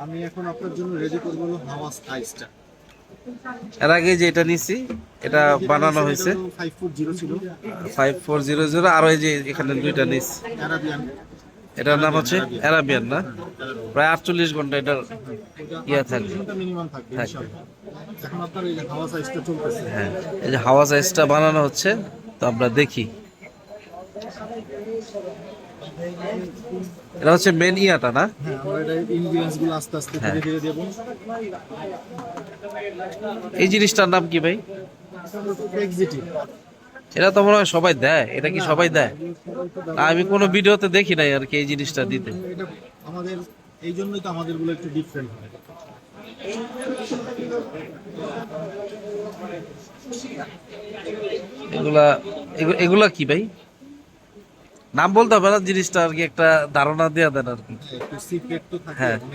আমি এখন আপনার জন্য রেডি করবো হলো হাওয়াস আইসটা। এর আগে যে এটা নিছি এটা বানানো হয়েছে 540 ছিল 5400, আর ওই যে এখানে দুইটা নিস, অ্যারাবিয়ান। এটার নাম হচ্ছে অ্যারাবিয়ান না? প্রায় 48 ঘন্টা এটার ইয়া থাকবে। মিনিমাম থাকবে ইনশাআল্লাহ। এখন আপনার এই হাওয়াস আইসটা চলতেছে। হ্যাঁ, এই যে হাওয়া সাইজটা বানানো হচ্ছে, তো আমরা দেখি। এটা হচ্ছে মেন ইয়াটা না? হ্যাঁ, আমরা এটা ইনগ্রিডিয়েন্টস গুলো আস্তে আস্তে ধীরে ধীরে দেব। এই জিনিসটার নাম কি ভাই? এক্সিটিভ। এটা তো মনে হয় সবাই দেয়, এটা কি সবাই দেয়? না, আমি কোনো ভিডিওতে দেখি নাই আর কি এই জিনিসটা দিতে। এটা আমাদের এই জন্যই তো আমাদের গুলো একটু ডিফারেন্ট হয়। এগুলা এগুলা কি ভাই? নাম বলতে হবে না, জিনিসটা আর কি একটা ধারণা দেয়া দেন আর কি। একটু সিক্রেট তো থাকে হ্যাঁ। অনেক।